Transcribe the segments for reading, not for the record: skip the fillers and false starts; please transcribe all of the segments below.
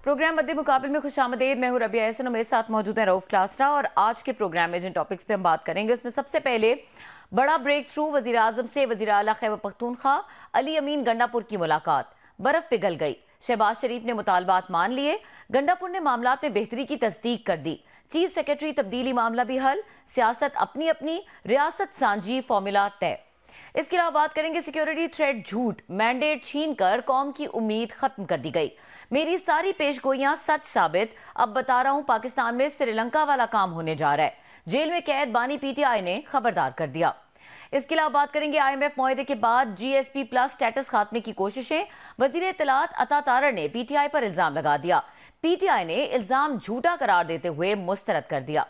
Programme मध्य मुकाबले में खुशामदीद। मैं हूं रबिया एहसन और मेरे साथ मौजूद है रऊफ क्लासरा। और आज के प्रोग्राम में जिन टॉपिक्स पे हम बात करेंगे उसमें सबसे पहले बड़ा ब्रेक थ्रू, वजीर आजम से वजीर आला खैबर पख्तूनख्वा अली अमीन गंडापुर की मुलाकात। बर्फ पिघल गई, शहबाज शरीफ ने मुतालबात मान लिए, गंडापुर ने मामलात में बेहतरी की तस्दीक कर दी। चीफ सेक्रेटरी तब्दीली मामला भी हल, सियासत अपनी अपनी, रियासत सांझी, फॉर्मूला तय। इसके अलावा बात करेंगे सिक्योरिटी थ्रेट झूठ, मैंडेट छीन कर कौम की उम्मीद खत्म कर दी गई। मेरी सारी पेशगोइयां सच साबित, अब बता रहा हूं पाकिस्तान में श्रीलंका वाला काम होने जा रहा है। जेल में कैद बानी पीटीआई ने खबरदार कर दिया। इसके अलावा बात करेंगे IMF मुआहदे के बाद GSP प्लस स्टेटस खात्मे की कोशिशें। वजीर इत्तलात अता तारड़ ने PTI पर इल्जाम लगा दिया। PTI ने इल्जाम झूठा करार देते हुए मुस्तरद कर दिया।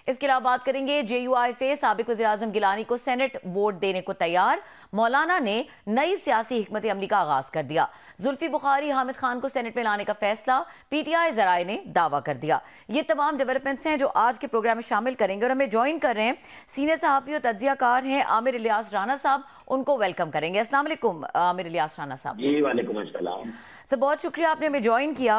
इसके अलावा बात करेंगे JUIF साबिक वज़ीर आज़म गिलानी को सेनेट वोट देने को तैयार। मौलाना ने नई सियासी हिकमत अमली का आगाज कर दिया। जुल्फी बुखारी हामिद खान को सेनेट में लाने का फैसला, PTI जराए ने दावा कर दिया। ये तमाम डेवलपमेंट्स हैं जो आज के प्रोग्राम में शामिल करेंगे। और हमें ज्वाइन कर रहे हैं सीनियर सहाफ़ी और तज्ज़ियाकार हैं आमिर इलियास राना साहब, उनको वेलकम करेंगे। अस्सलाम वालेकुम आमिर इलियास राना साहब। जी वालेकुम अस्सलाम। सर बहुत शुक्रिया आपने हमें ज्वाइन किया।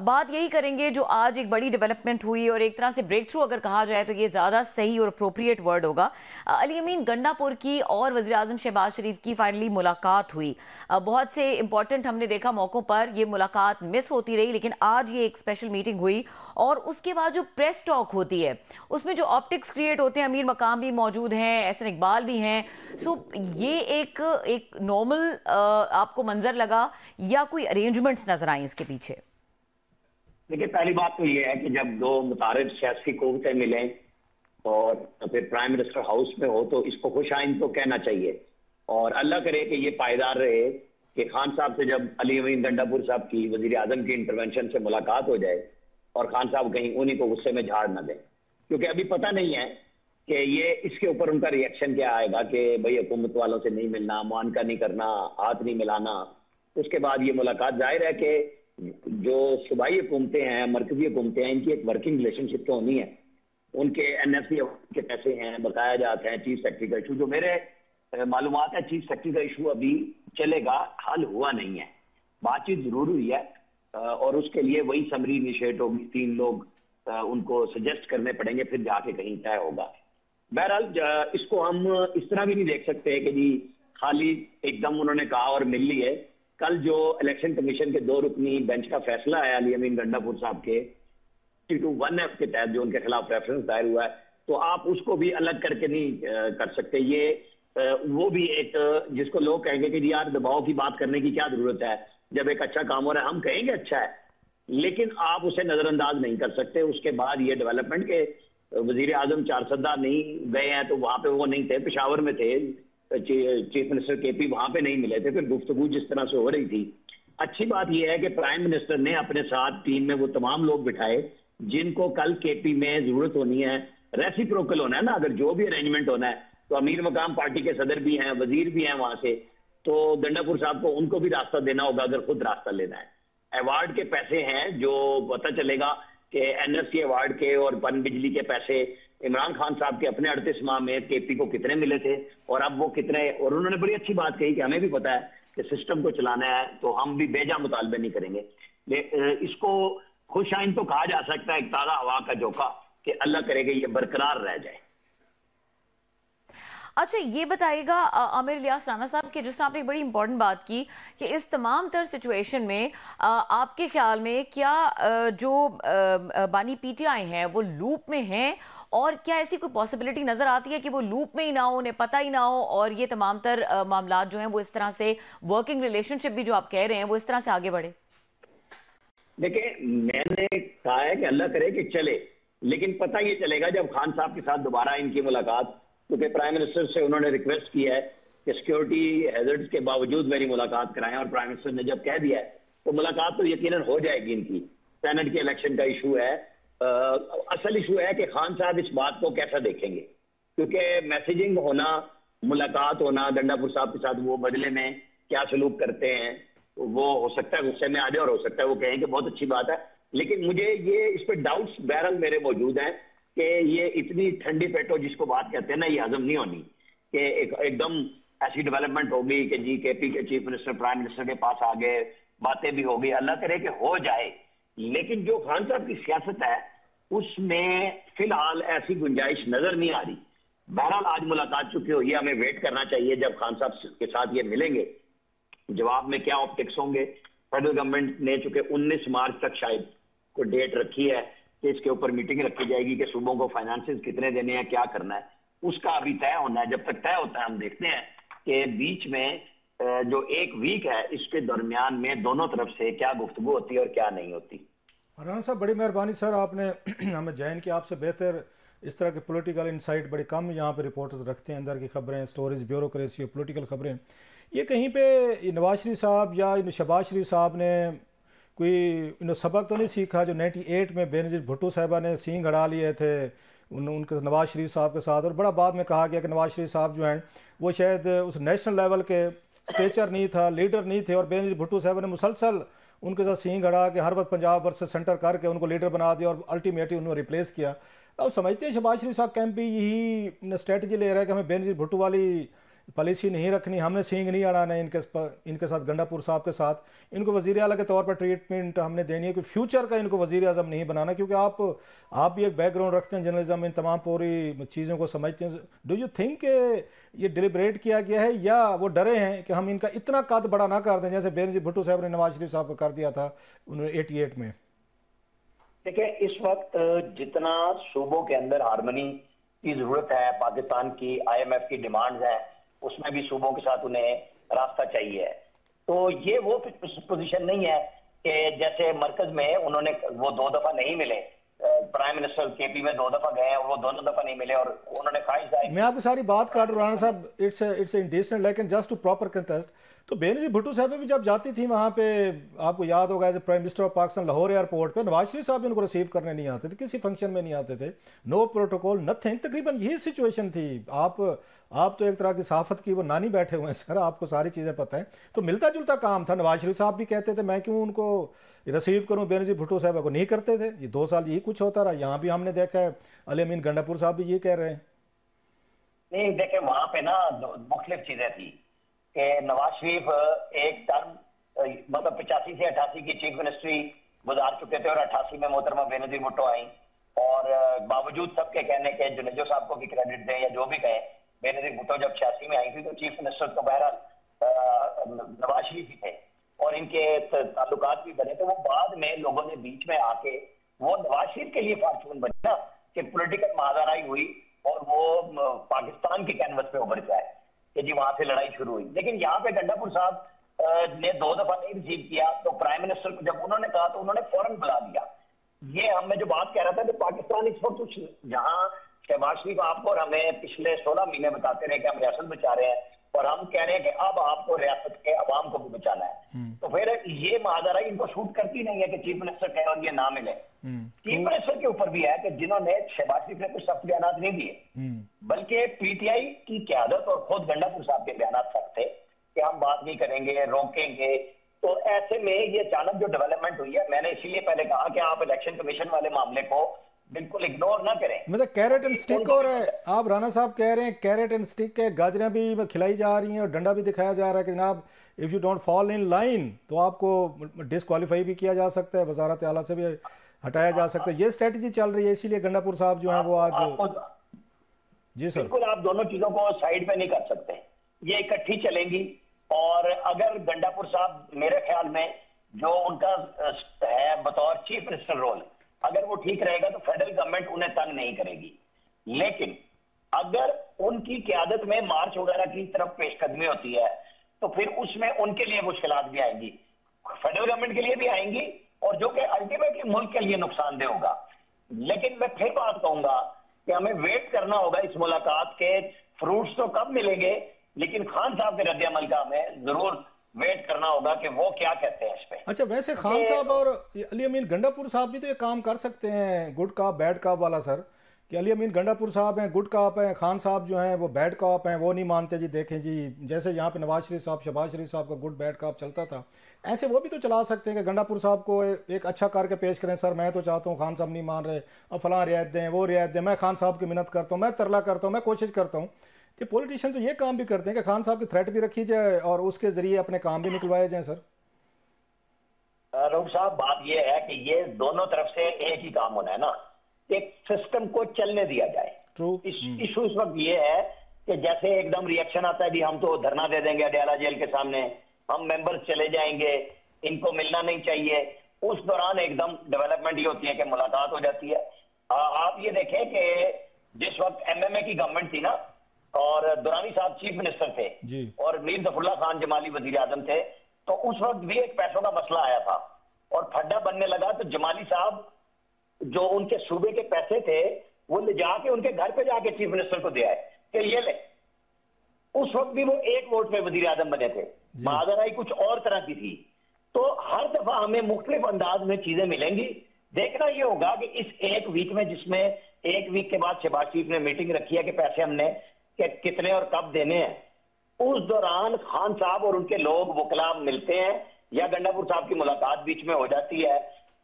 बात यही करेंगे जो आज एक बड़ी डेवलपमेंट हुई और एक तरह से ब्रेक थ्रू अगर कहा जाए तो ये ज़्यादा सही और अप्रोप्रिएट वर्ड होगा। अली अमीन गंडापुर की और वज़ीर आज़म शहबाज शरीफ की फाइनली मुलाकात हुई। बहुत से इंपॉर्टेंट हमने देखा मौक़ों पर ये मुलाकात मिस होती रही, लेकिन आज ये एक स्पेशल मीटिंग हुई। और उसके बाद जो प्रेस टॉक होती है उसमें जो ऑप्टिक्स क्रिएट होते हैं, अमीर मकाम भी मौजूद हैं, एहसन इकबाल भी हैं। सो ये एक नॉर्मल आपको मंजर लगा या कोई अरेंजमेंट्स नजर आई इसके पीछे? देखिए, पहली बात तो ये है कि जब दो मुतारिफ सियासी कुव्वतें मिलें और फिर प्राइम मिनिस्टर हाउस में हो तो इसको खुशाइन तो कहना चाहिए। और अल्लाह करे कि ये पायदार रहे कि खान साहब से जब अली अमीन गंडापुर साहब की वजीर आजम की इंटरवेंशन से मुलाकात हो जाए और खान साहब कहीं उन्हीं को गुस्से में झाड़ न दें, क्योंकि अभी पता नहीं है कि ये इसके ऊपर उनका रिएक्शन क्या आएगा कि भाई हुकूमत वालों से नहीं मिलना, मुआनका नहीं करना, हाथ नहीं मिलाना। उसके बाद ये मुलाकात, जाहिर है कि जो सूबाई हुकूमतें हैं, मरकजी हुकूमतें हैं, इनकी एक वर्किंग रिलेशनशिप तो होनी है। उनके NFC के पैसे हैं, बकाया जाते हैं। चीफ सेक्रेटरी का इशू, जो मेरे मालूमात है चीफ सेक्रेटरी का इशू अभी चलेगा, हल हुआ नहीं है। बातचीत जरूर हुई है और उसके लिए वही समरी इनिशिएट होगी, 3 लोग उनको सजेस्ट करने पड़ेंगे, फिर जाके कहीं तय होगा। बहरहाल इसको हम इस तरह भी नहीं देख सकते कि जी खाली एकदम उन्होंने कहा और मिल लिए। कल जो इलेक्शन कमीशन के 2 रुकनी बेंच का फैसला है अली अमीन गंडापुर साहब के 1F के तहत जो उनके खिलाफ रेफरेंस दायर हुआ है, तो आप उसको भी अलग करके नहीं कर सकते। ये वो भी एक जिसको लोग कहेंगे कि यार दबाव की बात करने की क्या जरूरत है, जब एक अच्छा काम हो रहा है हम कहेंगे अच्छा है, लेकिन आप उसे नजरअंदाज नहीं कर सकते। उसके बाद ये डेवलपमेंट के वजीर आजम 4 सदा नहीं गए हैं, तो वहां पे वो नहीं थे, पेशावर में थे। चीफ मिनिस्टर KP वहां पे नहीं मिले थे। फिर गुफ्तगू जिस तरह से हो रही थी, अच्छी बात यह है कि प्राइम मिनिस्टर ने अपने साथ टीम में वो तमाम लोग बिठाए जिनको कल KP में जरूरत होनी है। रेसिप्रोकल होना है ना, अगर जो भी अरेंजमेंट होना है तो अमीर मकाम पार्टी के सदर भी हैं, वजीर भी हैं वहां से, तो गंडापुर साहब को उनको भी रास्ता देना होगा अगर खुद रास्ता लेना है। अवार्ड के पैसे हैं जो पता चलेगा कि NFC अवार्ड के और पन बिजली के पैसे इमरान खान साहब के अपने 38 माह में KP को कितने मिले थे और अब वो कितने। और उन्होंने बड़ी अच्छी बात कही कि हमें भी पता है कि सिस्टम को चलाना है तो हम भी बेजा मुतालबे नहीं करेंगे। इसको खुशाइन तो कहा जा सकता है, एक ताज़ा हवा का झोंका, कि अल्लाह करेगा ये बरकरार रह जाए। अच्छा, ये बताइएगा आमिर इलियास राना साहब कि जिसने आपने एक बड़ी इंपॉर्टेंट बात की कि इस तमाम तर सिचुएशन में आपके ख्याल में क्या जो बानी PTI हैं वो लूप में हैं, और क्या ऐसी कोई पॉसिबिलिटी नजर आती है कि वो लूप में ही ना हो, उन्हें पता ही ना हो, और ये तमाम तर मामलात जो हैं वो इस तरह से वर्किंग रिलेशनशिप भी जो आप कह रहे हैं वो इस तरह से आगे बढ़े? देखिए, मैंने कहा है कि अल्लाह करे कि चले, लेकिन पता ये चलेगा जब खान साहब के साथ दोबारा इनकी मुलाकात, क्योंकि प्राइम मिनिस्टर से उन्होंने रिक्वेस्ट की है कि सिक्योरिटी हैजर्ड्स के बावजूद मेरी मुलाकात कराएं, और प्राइम मिनिस्टर ने जब कह दिया है तो मुलाकात तो यकीनन हो जाएगी इनकी। सेनेट के इलेक्शन का इशू है। असल इशू है कि खान साहब इस बात को कैसा देखेंगे, क्योंकि मैसेजिंग होना, मुलाकात होना गंडापुर साहब के साथ, वो बदले में क्या सलूक करते हैं, वो हो सकता है गुस्से में आ जाए और हो सकता है वो कहें कि बहुत अच्छी बात है। लेकिन मुझे ये इस पर डाउट्स बहरहाल मेरे मौजूद हैं कि ये इतनी ठंडी पेटो जिसको बात कहते हैं ना, ये हजम नहीं होनी कि एकदम ऐसी डेवलपमेंट होगी कि जी KP के चीफ मिनिस्टर प्राइम मिनिस्टर के पास आ गए, बातें भी होगी। अल्लाह करे कि हो जाए, لیکن جو خان صاحب کی سیاست ہے اس میں فی الحال ایسی گنجائش نظر نہیں آ رہی. بہرحال آج ملاقات چکی ہوئی ہے, ہمیں ویٹ کرنا چاہیے جب خان صاحب کے ساتھ یہ ملیں گے جواب میں کیا آپٹکس ہوں گے. فیڈرل گورنمنٹ نے چونکہ 19 مارچ تک شاید کوئی ڈیٹ رکھی ہے کہ اس کے اوپر میٹنگ رکھی جائے گی کہ صوبوں کو فائنانسز کتنے دینے ہیں, کیا کرنا ہے, اس کا ابھی طے ہونا ہے. جب تک طے ہوتا ہے ہم دیکھتے ہیں کہ بیچ میں جو ایک ویک ہے اس کے درمیان میں دونوں طرف سے کیا گفتگو ہوتی ہے اور کیا نہیں ہوتی. رانا صاحب بڑی مہربانی سر, آپ نے ہمیں جوائن کیا. آپ سے بہتر اس طرح کے پولیٹیکل انسائٹ بڑی کم یہاں پہ رپورٹرز رکھتے ہیں, اندر کی خبریں, سٹوریز, بیوروکریسی اور پولیٹیکل خبریں. یہ کہیں پہ نواز شریف صاحب یا شہباز شریف صاحب نے کوئی سبق تو نہیں سیکھا جو 98 میں بے نظیر بھٹو صاحبہ نے سینگ اڑا لیے تھے ان کے نواز شریف صاحب کے ساتھ, اور بڑا بعد میں کہا گیا کہ نواز شریف صاحب جو ہیں وہ شاید اس نیشنل لیول کے اسٹیچر نہیں تھا, لیڈر نہیں تھے, اور بے نظیر بھٹو صاحبہ نے مسلسل ان کے ساتھ سینگ اڑا کے ہر وقت پنجاب ورسز سینٹر کر کے ان کو لیڈر بنا دیا اور الٹیمیٹلی انہوں نے ریپلیس کیا. اب سمجھتے ہیں شہباز شریف صاحب کیمپ بھی یہی اسٹریٹجی لے رہا ہے کہ ہمیں بے نظیر بھٹو والی پالیسی نہیں رکھنی, ہم نے سینگ نہیں اڑانا ہے ان کے ساتھ, گنڈا پور صاحب کے ساتھ. ان کو وزیر اعلیٰ کے طور پر ٹریٹمنٹ ہم نے دینی ہے, کہ فیوچر کا ان کو وزیر اعظم نہیں بنانا, کیونکہ آپ بھی ایک بیک گراؤنڈ رکھتے ہیں جرنلزم میں, ان تمام پوری چیزوں کو سمجھتے ہیں. ڈو یو تھنک کہ یہ ڈیلیبریٹ کیا گیا ہے یا وہ ڈرے ہیں کہ ہم ان کا اتنا قد بڑا نہ کر دیں جیسے بے نظیر بھٹو صاحب نے نواز شریف صاحب کو کر دیا تھا 88 میں؟ دیکھیں اس وقت جتنا صوبوں کے اندر ہارمنی کی ضرورت ہے, پاکستان کی IMF کی ڈیمانڈز ہیں, اس میں بھی صوبوں کے ساتھ انہیں راستہ چاہیے. تو یہ وہ پوزیشن نہیں ہے کہ جیسے مرکز میں انہوں نے وہ 2 دفعہ نہیں ملے, پرائم منسٹر KP میں 2 دفعہ گئے ہیں اور وہ دونوں دفعہ نہیں ملے, اور انہوں نے خواہش ظاہر. میں آپ کو ساری بات کاٹ رہا ہوں رانا صاحب, اٹس انڈیسنٹ, لیکن جسٹ ٹو پراپر کنٹیسٹ. تو بے نظیر بھٹو صاحب بھی جب جاتی تھی وہاں پہ, آپ کو یاد ہوگا as a prime minister of Pakistan Lahore airport پہ نواز شریف صاحب بھی ان کو ریسیو کرنے نہیں آتے تھے, کسی فنکشن میں نہیں آتے تھے, نو پروٹوکول نتھنگ. تقریباً یہی سچویشن تھی. آپ تو ایک طرح کی صحافت کی وہ نانی بیٹھے ہوئے ہیں سر, آپ کو ساری چیزیں پتہ ہیں. تو ملتا جلتا کام تھا. نواز شریف صاحب بھی کہتے تھے میں کیوں ان کو ریسیو کروں, بے نظیر بھٹو صاحب کو نہیں کرتے تھے. یہ 2 سال یہی کچھ ہوتا رہا. یہاں بھی ہم نے دیکھا ہے علی امین گنڈا پور صاحب بھی یہ کہہ رہے ہیں. نہیں دیکھیں وہاں پہ نا مختلف چیزیں تھی کہ نواز شریف ایک ٹرم مطلب 85 سے 88 کی چیف منسٹری گزار چکے تھے, اور 88 میں محترمہ بے نظیر بھٹو آئیں, اور باوجود سب کے کہنے کے جنیجو صاحب کو بھی کریڈٹ دیں یا جو بھی کہیں, بے نظیر بھٹو جب 86 میں آئی تھی تو چیف منسٹر تو بہرحال نواز شریف ہی تھے, اور ان کے تعلقات بھی بنے تھے. وہ بعد میں لوگوں نے بیچ میں آ کے وہ نواز شریف کے لیے فارچون بنی نا کہ پولیٹیکل مہادرائی ہوئی اور وہ پاکستان کے کینوس پہ ابھر جائے کہ جی وہاں سے لڑائی شروع ہوئی. لیکن یہاں پہ گنڈا پور صاحب نے 2 دفعہ نہیں ریسیو کیا, تو پرائم منسٹر کو جب انہوں نے کہا تو انہوں نے فوراً بلا دیا. یہ ہم میں جو بات کہہ رہا تھا کہ پاکستان اس وقت جہاں شہباز شریف آپ کو اور ہمیں پچھلے 16 مہینے بتاتے رہے کہ ہم ریاست بچا رہے ہیں, اور ہم کہہ رہے ہیں کہ اب آپ کو ریاست کے عوام کو بھی بچانا ہے, تو پھر یہ مہادرائی ان کو سوٹ کرتی نہیں ہے کہ چیف منسٹر کہے اور یہ نہ ملے. چیف منسٹر کے اوپر بھی ہے کہ جنہوں نے شہباز شریف نے کچھ سخت بیانات نہیں دیے, بلکہ PTI کی قیادت اور خود گنڈا پور صاحب کے بیانات سخت تھے کہ ہم بات نہیں کریں گے, روکیں گے. تو ایسے میں یہ اچانک جو ڈیولپمنٹ ہوئی ہے, میں نے اسی لیے پہلے کہا کہ آپ الیکشن کمیشن والے معاملے کو بالکل اگنور نہ کریں. مطلب کیرٹ اینڈ سٹک ہو رہا ہے. آپ رانا صاحب کہہ رہے ہیں کیرٹ اینڈ سٹک ہے, گاجریں بھی کھلائی جا رہی ہیں اور ڈنڈا بھی دکھایا جا رہا ہے کہ جناب if you don't fall in line تو آپ کو ڈسکوالیفائی بھی کیا جا سکتا ہے, وزارت اعلیٰ سے بھی ہٹایا جا سکتا ہے. یہ اسٹریٹجی چل رہی ہے, اسی لیے گنڈا پور صاحب جو ہیں وہ آج. جی سر بالکل, آپ دونوں چیزوں کو سائیڈ پہ نہیں کر سکتے, یہ اکٹھی چلیں گی. اور اگر گنڈا پور صاحب میرے خیال میں جو ان کا ہے بطور چیف منسٹر رول, اگر وہ ٹھیک رہے گا تو فیڈرل گورنمنٹ انہیں تنگ نہیں کرے گی. لیکن اگر ان کی قیادت میں مارچ وغیرہ کی طرف پیش قدمی ہوتی ہے تو پھر اس میں ان کے لیے مشکلات بھی آئیں گی, فیڈرل گورنمنٹ کے لیے بھی آئیں گی, اور جو کہ الٹیمیٹلی ملک کے لیے نقصان دہ ہوگا. لیکن میں پھر بات کہوں گا کہ ہمیں ویٹ کرنا ہوگا اس ملاقات کے فروٹس تو کب ملیں گے, لیکن خان صاحب کے رد عمل کا ہمیں ضرور ویٹ کرنا ہوگا کہ وہ کیا کہتے ہیں اس پہ. اچھا ویسے خان صاحب اور علی امین گنڈا پور صاحب بھی تو یہ کام کر سکتے ہیں, گڈ کاپ بیڈ کاپ والا سر, کہ علی امین گنڈا پور صاحب ہیں گڈ کاپ ہیں, خان صاحب جو ہیں وہ بیڈ کاپ ہیں, وہ نہیں مانتے جی دیکھیں جی جیسے یہاں پہ نواز شریف صاحب شہباز شریف صاحب کا گڈ بیڈ کاپ چلتا تھا, ایسے وہ بھی تو چلا سکتے ہیں کہ گنڈا پور صاحب کو ایک اچھا کر کے پیش کریں, سر میں تو چاہتا ہوں خان صاحب نہیں مان رہے, اب فلاں رعایت دیں وہ رعایت دیں, میں خان صاحب کی منت کرتا ہوں, میں ترلا کرتا ہوں, میں کوشش کرتا ہوں. کہ پولیٹیشین تو یہ کام بھی کرتے ہیں کہ خان صاحب کی تھریٹ بھی رکھی جائے اور اس کے ذریعے اپنے کام بھی نکلوائے جائیں. سر रऊफ साहब, बात ये है कि ये दोनों तरफ से एक ही काम होना है ना, कि सिस्टम को चलने दिया जाए। इशू इस वक्त ये है कि जैसे एकदम रिएक्शन आता है कि हम तो धरना दे देंगे अडयाला जेल के सामने, हम मेंबर्स चले जाएंगे, इनको मिलना नहीं चाहिए, उस दौरान एकदम डेवलपमेंट ये होती है कि मुलाकात हो जाती है। आप ये देखें कि जिस वक्त एमएमए की गवर्नमेंट थी ना, और दुरानी साहब चीफ मिनिस्टर थे और मीर जफरुल्लाह खान जमाली वजीर आजम थे, तो उस वक्त भी एक पैसों का मसला आया था और फड्डा बनने लगा। तो जमाली साहब जो उनके सूबे के पैसे थे वो ले जाके उनके घर पे जाके चीफ मिनिस्टर को दिया है कि ये ले। उस वक्त भी वो एक वोट पे वजीर आजम बने थे, माजराई कुछ और तरह की थी। तो हर दफा हमें मुख्तलिफ अंदाज में चीजें मिलेंगी। देखना ये होगा कि इस एक वीक में, जिसमें एक वीक के बाद शहबाज शरीफ ने मीटिंग रखी है कि पैसे हमने कितने और कब देने हैं, उस दौरान खान साहब और उनके लोग वकला मिलते हैं या गंडापुर साहब की मुलाकात बीच में हो जाती है,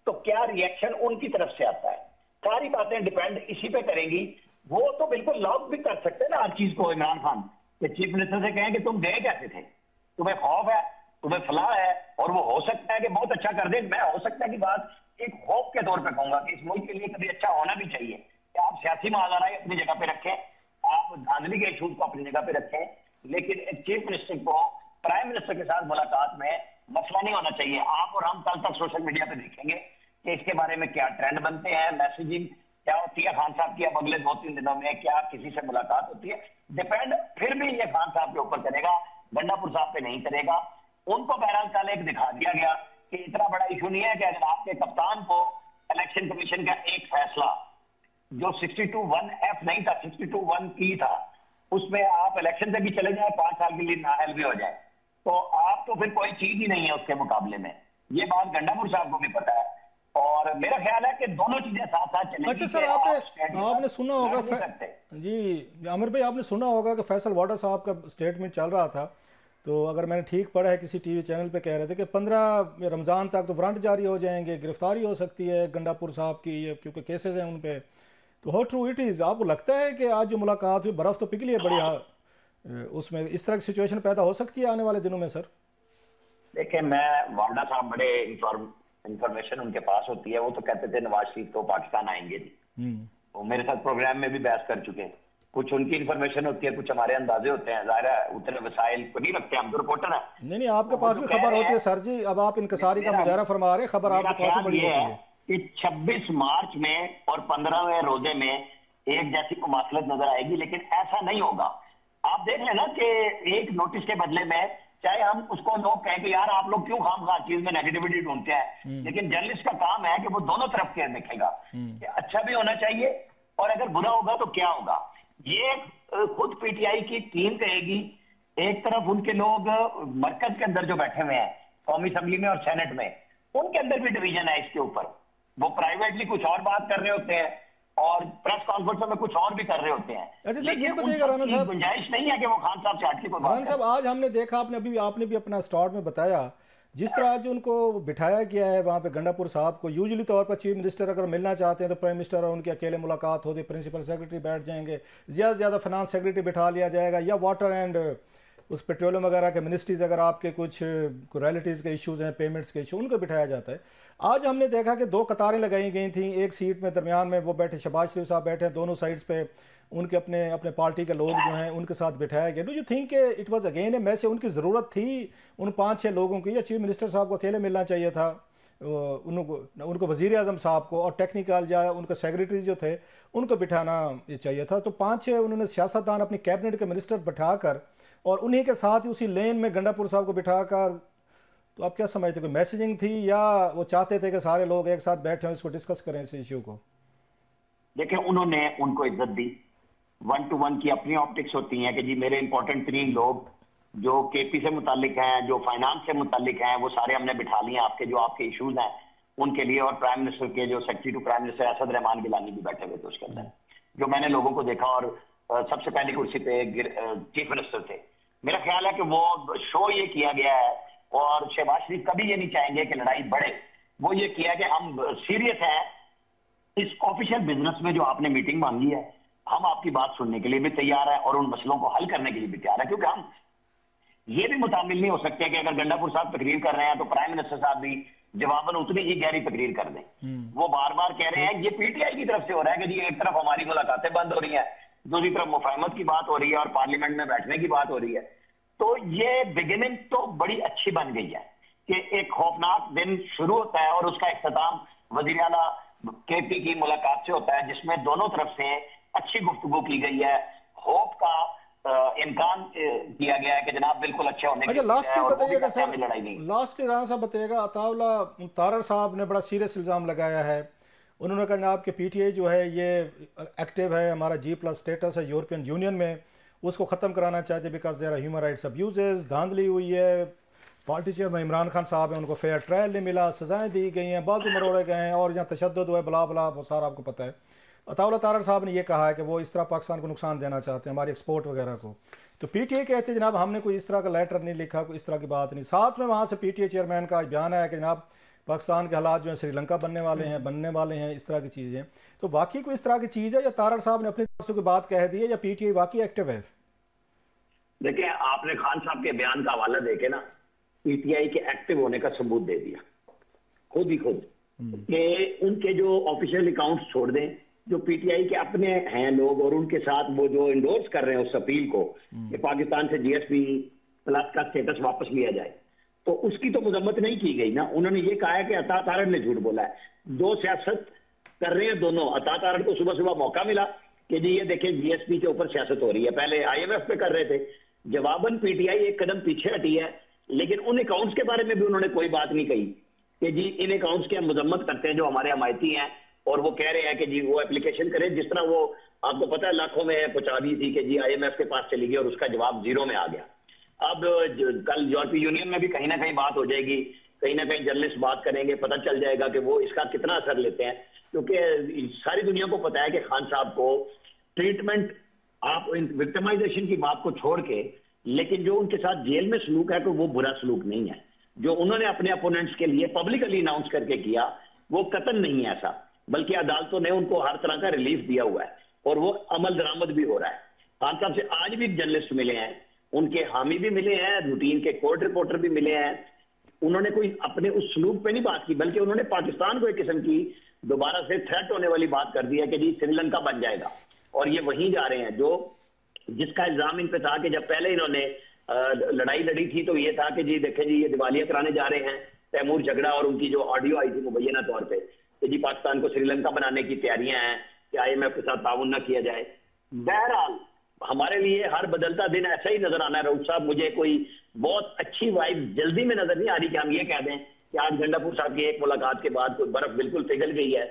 तो क्या रिएक्शन उनकी तरफ से आता है। सारी बातें डिपेंड इसी पे करेंगी। वो तो बिल्कुल लॉक भी कर सकते हैं ना हर चीज को इमरान खान, कि चीफ मिनिस्टर से कहें कि तुम गए कैसे थे, तुम्हें खौफ है, तुम्हें फलाह है, और वो हो सकता है कि बहुत अच्छा कर दे। मैं हो सकता है कि बात एक होप के तौर पे कहूंगा कि इस मुल्क के लिए कभी अच्छा होना भी चाहिए कि आप सियासी माजराई अपनी जगह पे रखें, आप धांधली के इशूज को अपनी जगह पे रखें, लेकिन एक चीफ मिनिस्टर को प्राइम मिनिस्टर के साथ मुलाकात में मसला नहीं होना चाहिए। आप और हम कल तक सोशल मीडिया पे देखेंगे कि इसके बारे में क्या ट्रेंड बनते हैं, मैसेजिंग क्या होती है खान साहब की, अब अगले 2-3 दिनों में क्या किसी से मुलाकात होती है। डिपेंड फिर भी ये खान साहब के ऊपर करेगा, गंडापुर साहब पे नहीं करेगा। उनको बहरहाल कल एक दिखा दिया गया कि इतना बड़ा इशू नहीं है कि अगर आपके कप्तान को इलेक्शन कमीशन का एक फैसला जो 62(1)(f नहीं था, 62(1)(p था, उसमें आप इलेक्शन से भी चले जाए, 5 साल के लिए नाअहल भी हो जाए, तो आप तो फिर कोई चीज ही नहीं है उसके मुकाबले में। ये बात गंडापुर साहब को भी पता है और मेरा ख्याल है कि दोनों चीजें साथ साथ चलेंगी। अच्छा सर, आपने सुना होगा जी आमिर भाई, आपने सुना होगा कि फैसल वाडा साहब का स्टेटमेंट चल रहा था, तो अगर मैंने ठीक पढ़ा है किसी टीवी चैनल पे कह रहे थे कि 15 रमजान तक तो वारंट जारी हो जाएंगे, गिरफ्तारी हो सकती है गंडापुर साहब की, क्योंकि केसेस हैं उन पे। तो हाउ ट्रू इट इज, आपको लगता है कि आज जो मुलाकात हुई, बर्फ तो पिघली है बड़ी, उसमें इस तरह की सिचुएशन पैदा हो सकती है आने वाले दिनों में? सर देखिए, मैं वाडा साहब बड़े इंफॉर्मेशन उनके पास होती है, वो तो कहते थे नवाज शरीफ तो पाकिस्तान आएंगे जी, वो मेरे साथ प्रोग्राम में भी बहस कर चुके हैं। कुछ उनकी इन्फॉर्मेशन होती है, कुछ हमारे अंदाजे होते हैं, ज़ाहिर है उतने वसाइल को नहीं रखते, हम तो रिपोर्टर हैं। नहीं, आपके पास भी खबर होती है सर जी, अब आप इनकसारी का मुजाहरा फरमा रहे, खबर आपके पास बड़ी होती है कि 26 मार्च में और 15वें रोजे में एक जैसी मुमासलत नजर आएगी, लेकिन ऐसा नहीं होगा। आप देख लेना कि एक नोटिस के बदले में, चाहे हम उसको लोग कहें कि यार आप लोग क्यों खामखा चीज में नेगेटिविटी ढूंढते हैं, लेकिन जर्नलिस्ट का काम है कि वो दोनों तरफ के देखेगा कि अच्छा भी होना चाहिए और अगर बुरा होगा तो क्या होगा। ये खुद पीटीआई की टीम कहेगी, एक तरफ उनके लोग मरकज के अंदर जो बैठे हुए हैं कौमी असेंबली में और सेनेट में, उनके अंदर भी डिवीजन है इसके ऊपर। वो प्राइवेटली कुछ और बात कर रहे होते हैं और प्रेस कॉन्फ्रेंस में कुछ और भी कर रहे होते हैं। अच्छा सर, ये बताइएगा राना साहब, गुंजाइश नहीं है कि वो खान साहब से हट के कोई बात। राना साहब, आज हमने देखा, आपने भी अपना स्टार्ट में बताया, जिस तरह आज उनको बिठाया गया है वहाँ पे गंडापुर साहब को, यूजुअली तौर पर चीफ मिनिस्टर अगर मिलना चाहते हैं तो प्राइम मिनिस्टर और उनकी अकेले मुलाकात होती, प्रिंसिपल सेक्रेटरी बैठ जाएंगे, ज़्यादा से ज़्यादा फाइनेंस सेक्रेटरी बिठा लिया जाएगा, या वाटर एंड उस पेट्रोलियम वगैरह के मिनिस्ट्रीज, अगर आपके कुछ रिलेटिव्स के इश्यूज हैं, पेमेंट्स के इशू, उनको बिठाया जाता है। आज हमने देखा कि 2 कतारें लगाई गई थी, एक सीट में दरमियान में वो बैठे, शहबाज शरीफ साहब बैठे, दोनों साइड्स पे उनके अपने पार्टी के लोग जो हैं उनके साथ बिठाया गया। Do you think it was again A message, उनकी ज़रूरत थी उन 5-6 लोगों की, या चीफ मिनिस्टर साहब को अकेले मिलना चाहिए था, उनको वजीर आजम साहब को और टेक्निकल या उनके सेक्रेटरी जो थे उनको बिठाना चाहिए था? तो 5-6 उन्होंने सियासतदान अपनी कैबिनेट के मिनिस्टर बिठाकर और उन्हीं के साथ ही उसी लेन में गंडापुर साहब को बिठाकर, तो आप क्या समझते, कोई मैसेजिंग थी या वो चाहते थे कि सारे लोग एक साथ बैठे हों, इसको डिस्कस करें इस इश्यू को? देखिए, उन्होंने उनको इज्जत दी, 1-to-1 की अपनी ऑप्टिक्स होती हैं कि जी मेरे इंपॉर्टेंट 3 लोग जो केपी से मुतालिक हैं, जो फाइनेंस से मुतालिक हैं, वो सारे हमने बिठा लिए, आपके जो आपके इश्यूज हैं उनके लिए। और प्राइम मिनिस्टर के जो secretary to prime minister Asad Rehman Gilani भी बैठे हुए थे उसके अंदर, जो मैंने लोगों को देखा, और सबसे पहली कुर्सी पे चीफ मिनिस्टर थे। मेरा ख्याल है कि वो शो ये किया गया है, और शहबाज शरीफ कभी ये नहीं चाहेंगे कि लड़ाई बढ़े। वो ये किया कि हम सीरियस हैं इस ऑफिशियल बिजनेस में, जो आपने मीटिंग मांगी है हम आपकी बात सुनने के लिए भी तैयार है और उन मसलों को हल करने के लिए भी तैयार है, क्योंकि हम ये भी मुतामिल नहीं हो सकते कि अगर गंडापुर साहब तकरीर कर रहे हैं तो प्राइम मिनिस्टर साहब भी जवाबन उतनी ही गहरी तकरीर कर दें। वो बार बार कह रहे हैं, ये पीटीआई की तरफ से हो रहा है कि जी एक तरफ हमारी मुलाकातें बंद हो रही हैं, दूसरी तरफ मुफाहमत की बात हो रही है और पार्लियामेंट में बैठने की बात हो रही है। तो ये बिगिनिंग तो बड़ी अच्छी बन गई है कि एक खौफनाक दिन शुरू होता है और उसका इख्तिताम वज़ीर आला केपी की मुलाकात से होता है, जिसमें दोनों तरफ से अच्छी गुफ्तगू की गई है, होप का इम्कान किया गया है कि जनाब बिल्कुल अच्छे होने अच्छा, लास्ट बताइएगा सर, लड़ाई नहीं। लास्ट राना साहब बताइएगा, अताउल्ला तारड़ साहब ने बड़ा सीरियस इल्ज़ाम लगाया है। उन्होंने कहा जनाब कि पीटीआई जो है ये एक्टिव है, हमारा G+ स्टेटस है यूरोपियन यूनियन में, उसको ख़त्म कराना चाहते because there are human rights abuses, धांधली हुई है, पार्टी चेयरमैन इमरान खान साहब है, उनको फेयर ट्रायल नहीं मिला, सजाएं दी गई हैं, बाजू मरोड़े गए हैं और यहाँ तशद्दुद हुआ है, बला बला, वो सारा आपको पता है। अताउल्ला तारड़ साहब ने ये कहा है कि वो इस तरह पाकिस्तान को नुकसान देना चाहते हैं, हमारी एक्सपोर्ट वगैरह को। तो पीटीआई कहते हैं जनाब हमने कोई इस तरह का लेटर नहीं लिखा, कोई इस तरह की बात नहीं। साथ में वहाँ से पीटीआई चेयरमैन का बयान है कि जनाब पाकिस्तान के हालात जो है श्रीलंका बनने वाले हैं, इस तरह की चीज़ें। तो वाकई कोई इस तरह की चीज़ है या तारड़ साहब ने अपनी तरफ से कोई बात कह दी है या पीटीआई वाकई एक्टिव है? देखिए, आपने खान साहब के बयान का हवाला देके ना पीटीआई के एक्टिव होने का सबूत दे दिया खुद ही खुद, कि उनके जो ऑफिशियल अकाउंट्स छोड़ दें, जो पीटीआई के अपने हैं लोग और उनके साथ वो जो इंडोर्स कर रहे हैं उस अपील को कि पाकिस्तान से GSP+ का स्टेटस वापस लिया जाए, तो उसकी तो मजम्मत नहीं की गई ना। उन्होंने ये कहा है कि अता तारड़ ने झूठ बोला है। दो सियासत कर रहे हैं दोनों। अता तारड़ को सुबह सुबह मौका मिला कि जी ये देखें GSP के ऊपर सियासत हो रही है, पहले IMF पे कर रहे थे, जवाबन पीटीआई एक कदम पीछे हटी है, लेकिन उन अकाउंट्स के बारे में भी उन्होंने कोई बात नहीं कही कि जी इन अकाउंट्स की हम मजम्मत करते हैं जो हमारे हमायती हैं, और वो कह रहे हैं कि जी वो एप्लीकेशन करें, जिस तरह वो आपको पता है लाखों में पहुंचा दी थी कि जी IMF के पास चली गई और उसका जवाब 0 में आ गया। अब कल यूरोपीय यूनियन में भी कहीं ना कहीं बात हो जाएगी, कहीं ना कहीं जर्नलिस्ट बात करेंगे, पता चल जाएगा कि वो इसका कितना असर लेते हैं, क्योंकि सारी दुनिया को पता है कि खान साहब को ट्रीटमेंट, आप विक्टिमाइजेशन की बात को छोड़ के, लेकिन जो उनके साथ जेल में सलूक है तो वो बुरा सलूक नहीं है। जो उन्होंने अपने अपोनेंट्स के लिए पब्लिकली अनाउंस करके किया वो कतन नहीं है ऐसा, बल्कि अदालतों ने उनको हर तरह का रिलीफ दिया हुआ है और वो अमल दरामद भी हो रहा है। खान साहब से आज भी जर्नलिस्ट मिले हैं, उनके हामी भी मिले हैं, रूटीन के कोर्ट रिपोर्टर भी मिले हैं। उन्होंने कोई अपने उस सलूक पे नहीं बात की, बल्कि उन्होंने पाकिस्तान को एक किस्म की दोबारा से थ्रेट होने वाली बात कर दी है कि जी श्रीलंका बन जाएगा, और ये वहीं जा रहे हैं जो जिसका इल्जाम इन पे था कि जब पहले इन्होंने लड़ाई लड़ी थी तो ये था कि जी देखें जी ये दिवालिया कराने जा रहे हैं, तैमूर झगड़ा और उनकी जो ऑडियो आई थी मुबैना तौर पे कि जी पाकिस्तान को श्रीलंका बनाने की तैयारियां हैं कि IMF के साथ ताउन न किया जाए। बहरहाल हमारे लिए हर बदलता दिन ऐसा ही नजर आना है रऊफ साहब। मुझे कोई बहुत अच्छी वाइब जल्दी में नजर नहीं आ रही कि हम ये कह दें कि आज गंडापुर साहब की एक मुलाकात के बाद कोई बर्फ बिल्कुल पिघल गई है,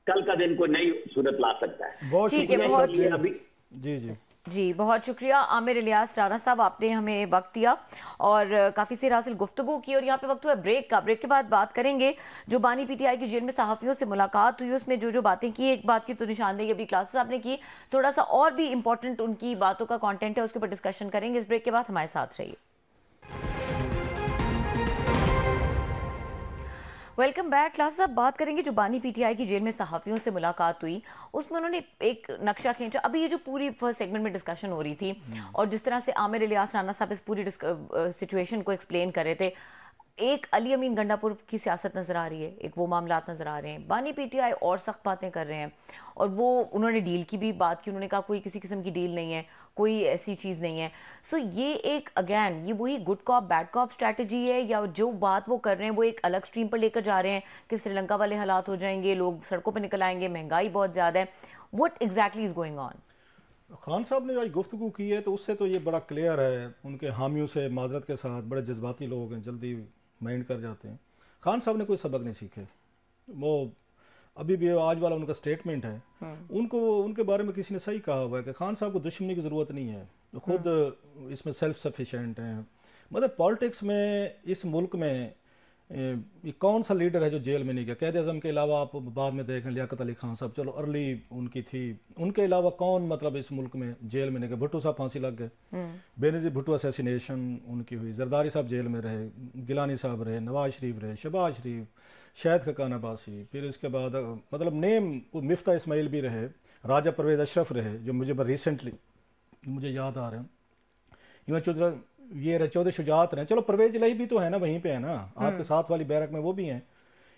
कल का दिन कोई नई सूरत ला सकता है। बहुत शुक्रिया अभी जी बहुत शुक्रिया आमिर इलियास राना साहब, आपने हमें वक्त दिया और काफ़ी से हासिल गुफ्तगू की। और यहाँ पे वक्त हुआ ब्रेक का। ब्रेक के बाद बात करेंगे जो बानी पीटीआई की जेल में सहाफ़ियों से मुलाकात हुई, उसमें जो जो बातें की, एक बात की तो निशानदेही अभी क्लास साहब ने की, थोड़ा सा और भी इंपॉर्टेंट उनकी बातों का कॉन्टेंट है, उसके ऊपर डिस्कशन करेंगे। इस ब्रेक के बाद हमारे साथ रहिए। Welcome back. क्लास साहब, बात करेंगे जो बानी पीटीआई की जेल में सहाफ़ियों से मुलाकात हुई, उसमें उन्होंने एक नक्शा खींचा। अभी ये जो पूरी फर्स्ट सेगमेंट में डिस्कशन हो रही थी और जिस तरह से आमिर इलियास राना साहब इस पूरी सिचुएशन को एक्सप्लेन कर रहे थे, एक अली अमीन गंडापुर की सियासत नजर आ रही है, एक वो मामलात नजर आ रहे हैं। बानी पीटीआई और सख्त बातें कर रहे हैं और वो उन्होंने डील की भी बात की, उन्होंने कहा कोई किसी किस्म की डील नहीं है, कोई ऐसी चीज नहीं है। सो ये एक अगेन ये वही good cop bad cop strategy है, या जो बात वो कर रहे हैं वो एक अलग स्ट्रीम पर लेकर जा रहे हैं कि श्रीलंका वाले हालात हो जाएंगे, लोग सड़कों पर निकल आएंगे, महंगाई बहुत ज्यादा है। What exactly is going on? Khan साहब ने जो आज गुफ्तगू की है तो उससे तो ये बड़ा क्लियर है, उनके हामियों से माजरत के साथ, बड़े जज्बाती लोग हैं, जल्दी माइंड कर जाते हैं। खान साहब ने कोई सबक नहीं सीखे। वो अभी भी आज वाला उनका स्टेटमेंट है, उनको उनके बारे में किसी ने सही कहा हुआ है कि खान साहब को दुश्मनी की ज़रूरत नहीं है, तो खुद इसमें सेल्फ सफिशिएंट हैं। मतलब पॉलिटिक्स में इस मुल्क में ये कौन सा लीडर है जो जेल में नहीं गया? कैद आज़म के अलावा आप बाद में देखें लियाकत अली खान साहब, चलो अर्ली उनकी थी, उनके अलावा कौन मतलब इस मुल्क में जेल में नहीं गया? भुट्टो साहब फांसी लग गए, बेनज़ीर भुट्टो असैसिनेशन उनकी हुई, जरदारी साहब जेल में रहे, गिलानी साहब रहे, नवाज शरीफ रहे, शहबाज शरीफ, शाहिद खकान अब्बासी, फिर इसके बाद मतलब नेम मिफ्ता इस्माइल भी रहे, राजा परवेज अशरफ रहे जो मुझे रिसेंटली मुझे याद आ रहे हैं, یہ رچودے شجاعت رہے. چلو پرویز الہی بھی تو ہے نا, وہیں پہ ہے نا, آپ کے ساتھ والی بیرک میں وہ بھی ہیں.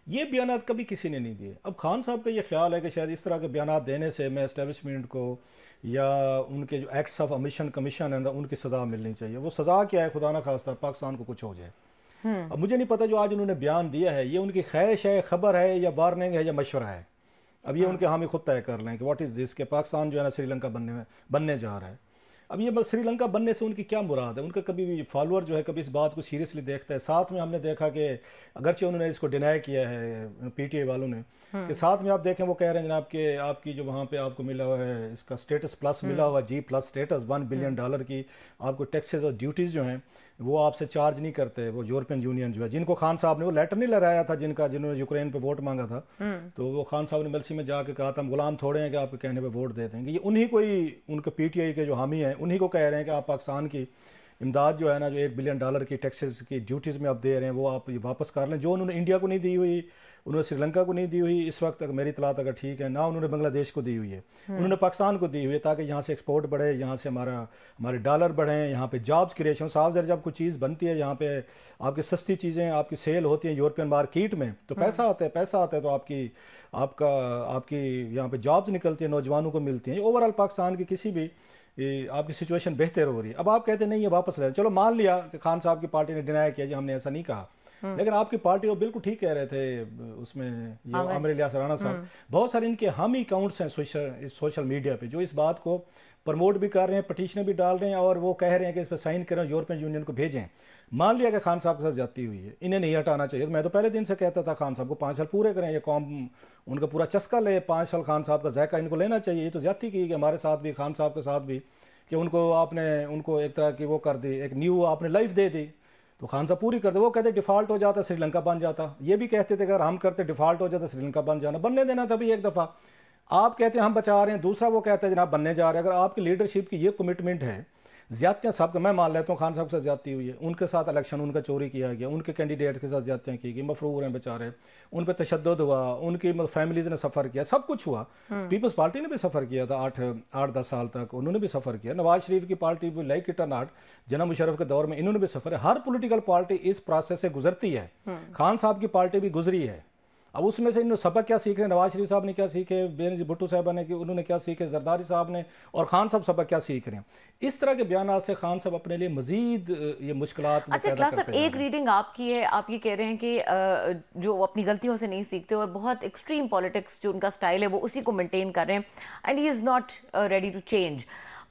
یہ بیانات کبھی کسی نے نہیں دیے. اب خان صاحب کا یہ خیال ہے کہ شاید اس طرح کے بیانات دینے سے میں اسٹیبلشمنٹ کو یا ان کے جو ایکٹس آف امیشن کمیشن ہے ان کی سزا ملنی چاہیے. وہ سزا کیا ہے خدا نہ خواستہ پاکستان کو کچھ ہو جائے. اب مجھے نہیں پتا جو آج انہوں نے بیان دیا ہے یہ ان کی خواہش ہے, خبر ہے, یا وارننگ ہے, یا مشورہ ہے. اب یہ ان کے حامی خود طے کر لیں کہ واٹ از دس, کہ پاکستان جو ہے نا سری لنکا بننے جا رہا ہے. اب یہ سری لنکا بننے سے ان کی کیا مراد ہے؟ ان کا کبھی بھی فالوور جو ہے کبھی اس بات کو سیریسلی دیکھتا ہے. ساتھ میں ہم نے دیکھا کہ اگرچہ انہوں نے اس کو ڈینائی کیا ہے پی ٹی آئی والوں نے, کہ ساتھ میں آپ دیکھیں وہ کہہ رہے ہیں جناب کہ آپ کی جو وہاں پہ آپ کو ملا ہوا ہے اس کا اسٹیٹس پلس ملا ہوا, جی پلس اسٹیٹس, $1 بلین کی آپ کو ٹیکسز اور ڈیوٹیز جو ہیں وہ آپ سے چارج نہیں کرتے. وہ یورپین یونین جو ہے جن کو خان صاحب نے وہ لیٹر نہیں لہرایا تھا جنہوں نے یوکرین پہ ووٹ مانگا تھا, تو وہ خان صاحب نے ملسی میں جا کے کہا تھا ہم غلام تھوڑے ہیں کہ آپ کے کہنے پہ ووٹ دے دیں گے. یہ انہی کوئی ان کے پی ٹی آئی کے جو حامی ہیں انہی کو کہہ رہے ہیں کہ آپ پاکستان کی امداد جو ہے نا جو $1 بلین کی ٹیکسز کی ڈیوٹیز میں آپ دے رہے ہیں وہ آپ واپس کر لیں, جو انہوں نے انڈیا کو نہیں دی ہوئی, انہوں نے سری لنکا کو نہیں دی ہوئی اس وقت تک میری اطلاعات اگر ٹھیک ہے, نہ انہوں نے بنگلہ دیش کو دی ہوئی ہے, انہوں نے پاکستان کو دی ہوئی ہے تاکہ یہاں سے ایکسپورٹ بڑھے, یہاں سے ہمارے ڈالر بڑھیں, یہاں پہ جابس کریشن. صاف ذرا جب کوئی چیز بنتی ہے یہاں پہ آپ کی سستی چیزیں آپ کی سیل ہوتی ہیں یورپین مارکیٹ میں تو پیسہ آتا ہے تو آپ کی یہاں پہ جابس نکلتی ہیں, نوجوانوں کو ملتی ہیں. اوور آل پاکستان کی کسی بھی آپ کی سچویشن بہتر ہو رہی ہے. اب آپ کہتے ہیں نہیں یہ واپس لے, چلو مان لیا کہ خان صاحب کی پارٹی نے ڈینائی کیا جی ہم نے ایسا نہیں کہا, لیکن آپ کی پارٹی وہ بالکل ٹھیک کہہ رہے تھے اس میں عامر الیاس رانا صاحب, بہت سارے ان کے حامی اکاؤنٹس ہیں سوشل میڈیا پہ جو اس بات کو پروموٹ بھی کر رہے ہیں, پٹیشنیں بھی ڈال رہے ہیں اور وہ کہہ رہے ہیں کہ اس پہ سائن کریں, یورپین یونین کو بھیجیں. مان لیا کہ خان صاحب کے ساتھ زیادتی ہوئی ہے, انہیں نہیں ہٹانا چاہیے. میں تو پہلے دن سے کہتا تھا خان صاحب کو 5 سال پورے کریں, یہ قوم ان کا پورا چسکا لے, 5 سال خان صاحب کا ذائقہ ان کو لینا چاہیے. یہ تو زیادتی کی کہ ہمارے ساتھ بھی خان صاحب کے ساتھ بھی کہ آپ نے ان کو ایک طرح کی وہ کر دی, ایک نیو آپ نے لائف دے دی, تو خان صاحب پوری کر دے. وہ کہتے ڈیفالٹ ہو جاتا سری لنکا بن جاتا, یہ بھی کہتے تھے اگر ہم کرتے ڈیفالٹ ہو جاتا سری لنکا بن جانا, بننے دینا تھا بھی ایک دفعہ. آپ کہتے ہیں ہم بچا رہے ہیں, دوسرا وہ کہتا ہے جناب بننے جا رہے ہیں. اگر آپ کی لیڈرشپ کی یہ کمٹمنٹ ہے, زیادتیاں صاحب کا میں مان لیتا ہوں خان صاحب کے ساتھ زیادتی ہوئی ہے, ان کے ساتھ الیکشن ان کا چوری کیا گیا, ان کے کینڈیڈیٹ کے ساتھ زیادتیاں کی گئی, مفرور ہیں بیچارے, ان پہ تشدد ہوا, ان کی فیملیز نے سفر کیا, سب کچھ ہوا. پیپلز پارٹی نے بھی سفر کیا تھا 8-10 سال تک, انہوں نے بھی سفر کیا. نواز شریف کی پارٹی بھی لائک اٹ اور ناٹ, جناب مشرف کے دور میں انہوں نے بھی سفر ہے. ہر پولیٹیکل پارٹی اس پروسیس سے گزرتی ہے, خان صاحب کی پارٹی بھی گزری ہے. اب اس میں سے انہوں سبق کیا سیکھ رہے ہیں, نواز شریف صاحب نے کیا سیکھے, بینظیر بھٹو صاحبہ نے انہوں نے کیا سیکھے, زرداری صاحب نے, اور خان صاحب سبق کیا سیکھ رہے ہیں. اس طرح کے بیانات سے خان صاحب اپنے لیے مزید یہ مشکلات اچھا کلاس صاحب ایک ریڈنگ آپ کی ہے, آپ یہ کہہ رہے ہیں کہ جو اپنی غلطیوں سے نہیں سیکھتے اور بہت ایکسٹریم پالیٹکس جو ان کا سٹائل ہے وہ اسی کو مینٹین کر رہے ہیں, and he is not ready to change.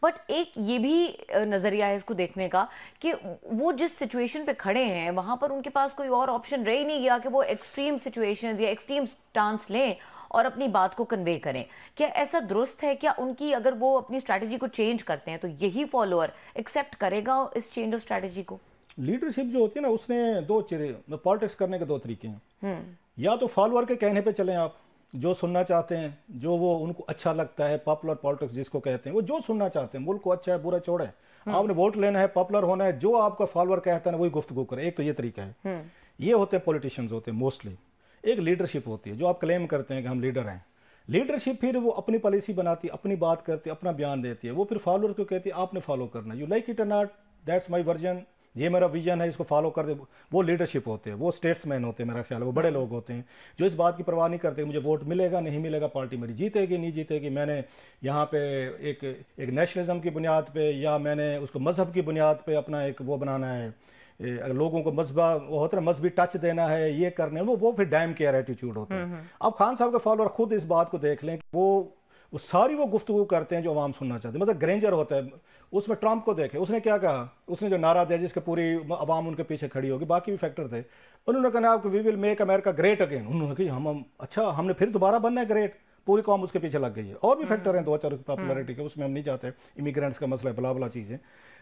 But ایک یہ بھی نظریہ ہے اس کو دیکھنے کا کہ وہ جس سچویشن پہ کھڑے ہیں وہاں پر ان کے پاس کوئی اور آپشن رہ ہی نہیں گیا کہ وہ ایکسٹریم سچویشنز یا ایکسٹریم سٹانس لیں اور اپنی بات کو کنوے کریں. کیا ایسا درست ہے؟ کیا ان کی اگر وہ اپنی اسٹریٹجی کو چینج کرتے ہیں تو یہی فالوور ایکسیپٹ کرے گا اس چینج آف اسٹریٹجی کو؟ لیڈرشپ جو ہوتی ہے نا اس نے دو پالیٹکس کرنے کے 2 طریقے ہیں. یا تو فالوور کے کہنے پہ چلیں, آپ جو سننا چاہتے ہیں, جو وہ ان کو اچھا لگتا ہے, پاپولر پالیٹکس جس کو کہتے ہیں, وہ جو سننا چاہتے ہیں, ملک کو اچھا ہے برا چھوڑے, آپ نے ووٹ لینا ہے, پاپولر ہونا ہے, جو آپ کا فالوور کہتا ہے نا وہی گفتگو کرے. ایک تو یہ طریقہ ہے, یہ ہوتے ہیں پولیٹیشینز ہوتے ہیں موسٹلی. ایک لیڈرشپ ہوتی ہے جو آپ کلیم کرتے ہیں کہ ہم لیڈر ہیں. لیڈرشپ پھر وہ اپنی پالیسی بناتی ہے, اپنی بات کرتی ہے, اپنا بیان دیتی ہے, وہ پھر فالوور کو کہتی ہے آپ نے فالو کرنا, یو لائک اٹ اور ناٹ, دیٹس مائی ورژن, یہ میرا ویژن ہے, اس کو فالو کر دے. وہ لیڈرشپ ہوتے ہیں, وہ اسٹیٹس مین ہوتے ہیں, میرا خیال ہے وہ بڑے لوگ ہوتے ہیں جو اس بات کی پرواہ نہیں کرتے مجھے ووٹ ملے گا نہیں ملے گا, پارٹی میری جیتے گی نہیں جیتے گی, میں نے یہاں پہ ایک نیشنلزم کی بنیاد پہ یا میں نے اس کو مذہب کی بنیاد پہ اپنا ایک وہ بنانا ہے, لوگوں کو وہ ہوتا ہے مذہبی ٹچ دینا ہے, یہ کرنے, وہ پھر ڈیم کیئر ایٹیٹیوڈ ہوتا ہے. اب خان صاحب کے فالوور خود اس بات کو دیکھ لیں کہ وہ ساری وہ گفتگو کرتے ہیں جو عوام سننا چاہتے ہیں. مطلب گرینجر ہوتا ہے, اس میں ٹرمپ کو دیکھیں, اس نے کیا کہا, اس نے جو نعرہ دیا جس کے پوری عوام ان کے پیچھے کھڑی ہوگی, باقی بھی فیکٹر تھے, انہوں نے کہا we will make America great again. انہوں نے کہا ہم نے پھر دوبارہ بننا ہے گریٹ, پوری قوم اس کے پیچھے لگ گئی ہے. اور بھی فیکٹر ہیں 2-4 پاپولرٹی کے, اس میں ہم نہیں جاتے, امیگرینٹس کا مسئلہ ہے, بلا بلا چیزیں.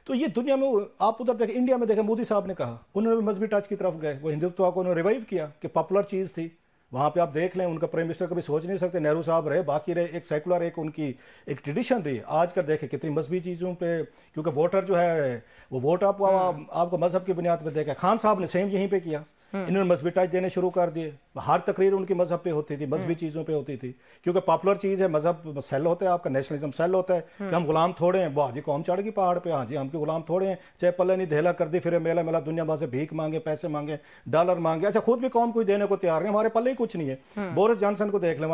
تو یہ دنیا میں آپ ادھر دیکھیں, انڈیا میں دیکھیں مودی صاحب نے کہا, انہوں نے بھی مذہبی ٹچ کی طرف گئے, وہ ہندوتوا کو انہوں نے ریوائیو کیا کہ پاپولر چیز تھی. وہاں پہ آپ دیکھ لیں ان کا پرائم منسٹر کبھی سوچ نہیں سکتے, نہرو صاحب رہے, باقی رہے, ایک سیکولر ایک ان کی ایک ٹریڈیشن رہی. آج کل دیکھیں کتنی مذہبی چیزوں پہ, کیونکہ ووٹر جو ہے وہ ووٹ آپ کو مذہب کی بنیاد پہ دیکھا. خان صاحب نے سیم یہیں پہ کیا, इन्होंने मजहबी टच देने शुरू कर दिए। हर तकरीर उनकी मजहब पे होती थी, मजहबी चीज़ों पे होती थी, क्योंकि पॉपुलर चीज़ है, मजहब सेल होता है आपका, नेशनलिज्म सेल होता है कि हम गुलाम थोड़े हैं, वाह जी कौम चढ़ गई पहाड़ पे, हाँ जी हम के गुलाम थोड़े हैं, चाहे पल्ले नहीं धेला कर दी फिर मेला मेला दुनिया भर से भीख मांगे, पैसे मांगे, डॉलर मांगे, अच्छा खुद भी कौम कोई देने को तैयार नहीं, हमारे पल्ले ही कुछ नहीं है। बोरिस जॉनसन को देख लें,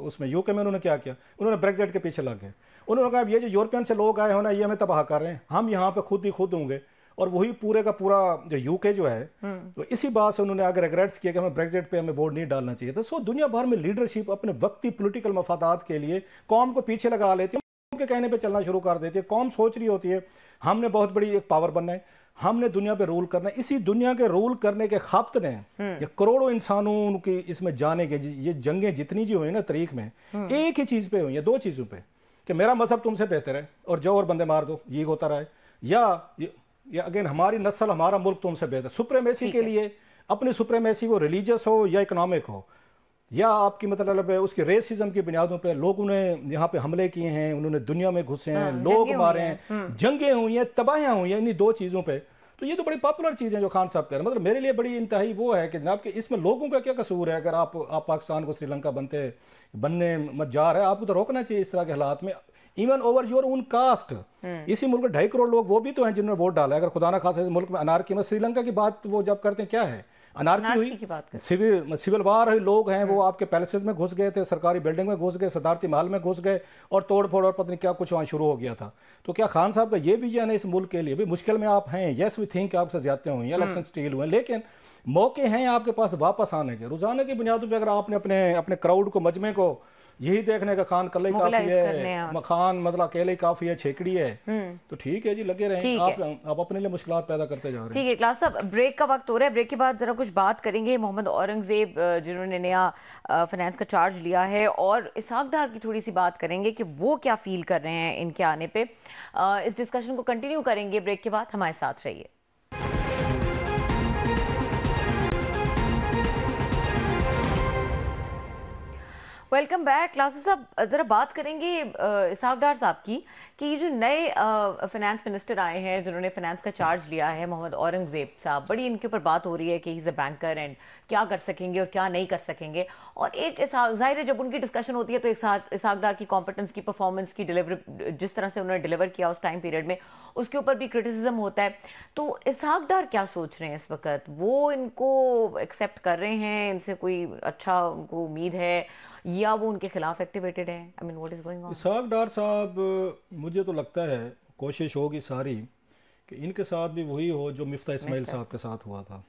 उसमें यूके में उन्होंने क्या किया, उन्होंने ब्रेक्जिट के पीछे लग गए। उन्होंने कहा ये जो यूरोपियन से लोग आए हो ना, ये हमें तबाह कर रहे हैं, हम यहाँ पे खुद ही खुद होंगे। और वही पूरे का पूरा जो यूके जो है, तो इसी बात से उन्होंने अगर रिग्रेट्स किया कि हमें ब्रेक्जिट पे हमें वोट नहीं डालना चाहिए था। सो दुनिया भर में लीडरशिप अपने वक्ती पॉलिटिकल मफादात के लिए कौम को पीछे लगा लेती है, उनके कहने पे चलना शुरू कर देती है। कौम सोच रही होती है हमने बहुत बड़ी एक पावर बनना है, हमने दुनिया पे रूल करना है। इसी दुनिया के रूल करने के खप्त ने ये करोड़ों इंसानों की इसमें जाने के ये जंगें जितनी जी हुई ना तारीख में, एक ही चीज पे हुई है, दो चीजों पे, कि मेरा मजहब तुमसे बेहतर है और जाओ और बंदे मार दो, ये होता रहा है, या अगेन हमारी नस्ल हमारा मुल्क तुमसे बेहतर। सुप्रीमेसी के लिए अपनी सुप्रीमेसी वो रिलीजियस हो या इकोनॉमिक हो या आपकी मतलब उसके रेसिज्म की बुनियादों पे लोगों ने यहाँ पे हमले किए हैं, उन्होंने दुनिया में घुसे हैं, लोग मारे हैं, जंगें हुई हैं, तबाहियां हुई हैं इन्हीं दो चीजों पे। तो ये तो बड़ी पॉपुलर चीज़ है जो खान साहब कह रहे हैं। मतलब मेरे लिए बड़ी इंतहाई वो है कि जनाब कि इसमें लोगों का क्या कसूर है। अगर आप पाकिस्तान को श्रीलंका बनने मत जा रहे हैं, आपको तो रोकना चाहिए इस तरह के हालात में। Even over your own caste, इसी मुल्क में 2.5 करोड़ लोग वो भी तो हैं जिन्होंने वोट डाला है। अगर खुदा ना खासा इस मुल्क में अनारकी में, श्रीलंका की बात वो जब करते हैं क्या है, अनारकी हुई, सिविल वार हुई, लोग हैं वो आपके पैलेसेस में घुस गए थे, सरकारी बिल्डिंग में घुस गए, सदारती महल में घुस गए और तोड़ फोड़ और पता नहीं क्या कुछ वहां शुरू हो गया था। तो क्या खान साहब का ये विजन है इस मुल्क के लिए भी मुश्किल में आप हैं, यस वी थिंक आपसे ज्यादा हुई, इलेक्शन स्टील हुए, लेकिन मौके हैं आपके पास वापस आने के। रोजाना की बुनियादों पर अगर आपने अपने क्राउड को, मजमे को यही देखने का, खान कल्ले काफी है, मखान मतलब अकेले काफी है, छेकड़ी है, तो ठीक है जी, लगे रहें। आप अपने लिए मुश्किलात पैदा करते जा रहे हैं। ठीक है क्लास साहब, ब्रेक का वक्त हो रहा है। ब्रेक के बाद जरा कुछ बात करेंगे मोहम्मद औरंगजेब जिन्होंने नया फाइनेंस का चार्ज लिया है, और इसहाक डार की थोड़ी सी बात करेंगे कि वो क्या फील कर रहे हैं इनके आने पे। इस डिस्कशन को कंटिन्यू करेंगे ब्रेक के बाद, हमारे साथ रहिए। Welcome back. क्लासेस साहब, जरा बात करेंगे इसहाक डार साहब की कि ये जो नए फाइनेंस मिनिस्टर आए हैं जिन्होंने फाइनेंस का चार्ज लिया है, मोहम्मद औरंगजेब साहब, बड़ी इनके ऊपर बात हो रही है कि he is a banker and क्या कर सकेंगे और क्या नहीं कर सकेंगे। और एक जाहिर है जब उनकी डिस्कशन होती है तो इसहाक डार की कॉम्पिटेंस की, परफॉर्मेंस की, डिलीवरी जिस तरह से उन्होंने डिलीवर किया उस टाइम पीरियड में, उसके ऊपर भी क्रिटिसिज्म होता है। तो इसहाक डार क्या सोच रहे हैं इस वक्त? वो इनको एक्सेप्ट कर रहे हैं, इनसे कोई अच्छा उनको उम्मीद है, या वो उनके खिलाफ एक्टिवेटेड है? I mean what is going on? Ishaq Dar sahab, मुझे तो लगता है कोशिश होगी सारी कि इनके साथ भी वही हो जो मिफ्ता इस्माइल साहब के साथ हुआ था।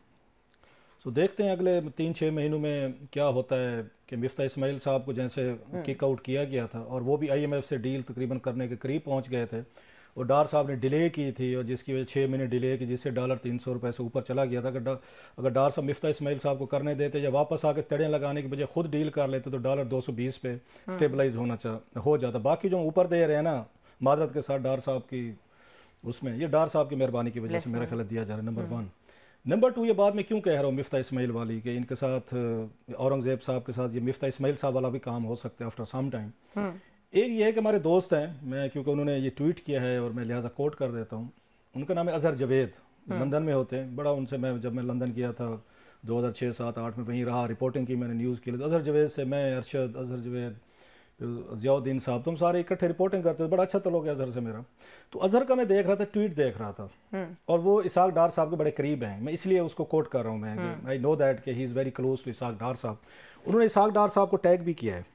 तो देखते हैं अगले 3-6 महीनों में क्या होता है कि मिफ्ता इस्माइल साहब को जैसे किक आउट किया गया था और वो भी IMF से डील तकरीबन करने के करीब पहुंच गए थे, और डार साहब ने डिले की थी और जिसकी वजह 6 महीने डिले की, जिससे डॉलर 300 रुपए से ऊपर चला गया था। अगर डार साहब मिफ्ता इस्माइल साहब को करने देते या वापस आके तड़े लगाने की बजाय खुद डील कर लेते तो डॉलर 220 पे स्टेबलाइज हो जाता। बाकी जो ऊपर दे रहे हैं ना मादरत के साथ डार साहब की, उसमें ये डार साहब की मेहरबानी की वजह से मेरा ख्याल दिया जा रहा है, नंबर 1। नंबर 2, ये बात मैं क्यों कह रहा हूँ मिफ्ता इस्माइल वाली, कि इनके साथ औरंगजेब साहब के साथ ये मिफ्ता इस्माइल साहब वाला भी काम हो सकता है आफ्टर सम टाइम। एक ये है कि हमारे दोस्त हैं, मैं क्योंकि उन्होंने ये ट्वीट किया है और मैं लिहाजा कोट कर देता हूँ। उनका नाम है अजहर जवेद, लंदन में होते हैं। बड़ा उनसे मैं जब मैं लंदन गया था 2006, 7, 8 में वहीं रहा, रिपोर्टिंग की मैंने न्यूज़ के लिए। तो अजहर जवेद से मैं, अरशद, अजहर जवेद, जियाउद्दीन साहब, तुम सारे इकट्ठे रिपोर्टिंग करते थे, बड़ा अच्छा तल्लुक है अजहर से मेरा। तो अजहर का मैं देख रहा था, ट्वीट देख रहा था, और वो इसहाक डार साहब के बड़े करीब हैं, मैं इसलिए उसको कोट कर रहा हूँ। मैं आई नो दैट कि he is very close to Ishaq Dar sahab. उन्होंने इसहाक डार साहब को टैग भी किया है।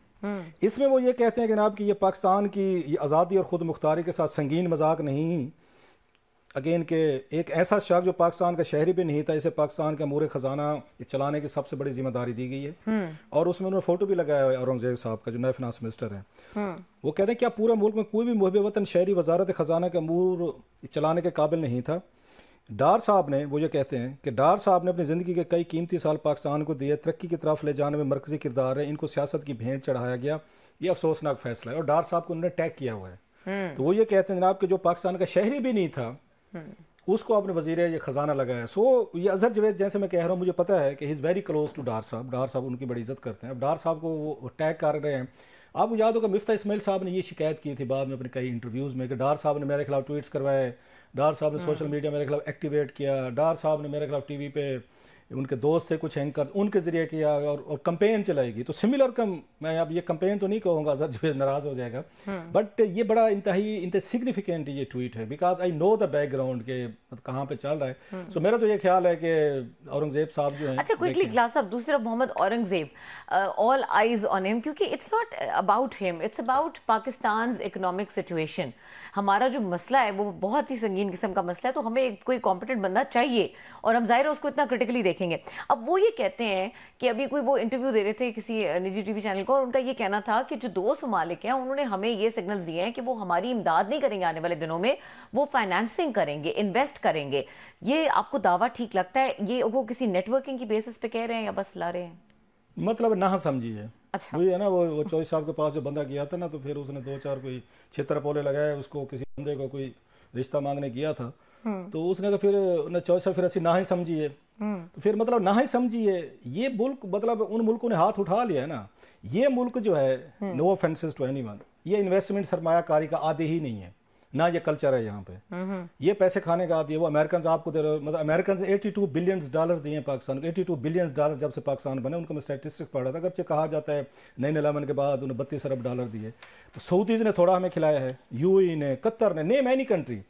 इसमें वो ये कहते हैं कि जनाब कि ये पाकिस्तान की ये आज़ादी और खुद मुख्तारी के साथ संगीन मजाक नहीं, अगेन के एक ऐसा शख्स जो पाकिस्तान का शहरी भी नहीं था, इसे पाकिस्तान का अमूर खजाना चलाने की सबसे बड़ी जिम्मेदारी दी गई है। और उसमें उन्होंने फोटो भी लगाया हुआ है औरंगजेब साहब का जो नए फाइनेंस मिनिस्टर है। वो कहते हैं क्या पूरे मुल्क में कोई भी मुहब वतन शहरी वजारत खजाना का अमूर चलाने के काबिल नहीं था। डार साहब ने, वो ये कहते हैं कि डार साहब ने अपनी ज़िंदगी के कई कीमती साल पाकिस्तान को दिए, तरक्की की तरफ ले जाने में मरकजी किरदार है, इनको सियासत की भेंट चढ़ाया गया, ये अफसोसनाक फैसला है। और डार साहब को उन्होंने टैग किया हुआ है। तो वो ये कहते हैं जनाब कि जो पाकिस्तान का शहरी भी नहीं था उसको अपने वजीर ये खजाना लगाया। सो ये अजहर जवेद, जैसे मैं कह रहा हूँ, मुझे पता है कि he is very close to Dar sahab. Dar साहब उनकी बड़ी इज्जत करते हैं। अब डार साहब को वो टैग कर रहे हैं। आपको याद होगा मिफ्ता इस्माइल साहब ने ये शिकायत की थी बाद में अपने कई इंटरव्यूज़ में कि डार साहब ने मेरे खिलाफ ट्वीट्स करवाए, डार साहब ने सोशल मीडिया मेरे खिलाफ एक्टिवेट किया, डार साहब ने मेरे खिलाफ टीवी पे ان کے دوست تھے کچھ اینکر, ان کے ذریعے کیا اور کمپین چلائی گئی. تو سملر میں اب یہ کمپین تو نہیں کہوں گا, جو ناراض ہو جائے گا, بٹ یہ بڑا انتہائی سگنیفیکینٹ یہ ٹویٹ ہے, because I know the background کہ کہاں پہ چل رہا ہے. سو میرا تو یہ خیال ہے کہ اورنگزیب صاحب جو ہیں, اچھا کوئکلی کلاس صاحب, دوسری طرف محمد اورنگزیب, آل آئیز آن ہم, کیونکہ اٹس ناٹ اباؤٹ ہم, it's about Pakistan's economic situation. ہمارا جو مسئلہ ہے وہ بہت ہی سنگین قسم کا مسئلہ ہے, تو ہمیں کوئی کمپیٹنٹ بندہ چاہیے, اور ہم ظاہر ہے اس کو اتنا کرٹیکلی دیکھیں گے. اب وہ یہ کہتے ہیں کہ ابھی کوئی وہ انٹرویو دے رہے تھے کسی نجی ٹی وی چینل کو, اور ان کا یہ کہنا تھا کہ جو 2 ممالک ہیں انہوں نے ہمیں یہ سگنلز دیے ہیں کہ وہ ہماری امداد نہیں کریں گے آنے والے دنوں میں, وہ فائنانسنگ کریں گے, انویسٹ کریں گے. یہ آپ کو دعویٰ ٹھیک لگتا ہے؟ یہ وہ کسی نیٹ ورکنگ کی بیسس پہ کہہ رہے ہیں یا بس لا رہے ہیں؟ مطلب نہ سمجھیے. وہی ہے نا, وہ چوہدری صاحب کے پاس جو بندہ گیا تھا نا, تو پھر اس نے 2-4 کوئی چھتر پولے لگائے, اس کو کسی بندے کو کوئی رشتہ مانگنے گیا تھا, تو اس نے کہا پھر چوہدری صاحب پھر ایسی نہ ہی سمجھیے. تو پھر مطلب نہ ہی سمجھیے, یہ ملک مطلب ان ملکوں نے ہاتھ اٹھا لیا ہے نا. یہ ملک جو ہے, نو آفینسز ٹو اینی ون, یہ انویسٹمنٹ سرمایہ کاری کا عادی ہی نہیں ہے, نہ یہ کلچر ہے یہاں پہ. یہ پیسے کھانے کا عادی ہے. وہ امریکنز آپ کو دے رہے, مطلب امریکنز $82 بلین دیے ہیں پاکستان کو. $82 بلین جب سے پاکستان بنے, ان کو میں اسٹیٹسٹکس پڑھ رہا تھا, اگرچہ کہا جاتا ہے 9/11 کے بعد انہیں $32 ارب دیے. سعودیز نے تھوڑا ہمیں کھلایا ہے, یو اے نے, قطر نے, نیم اینی کنٹری.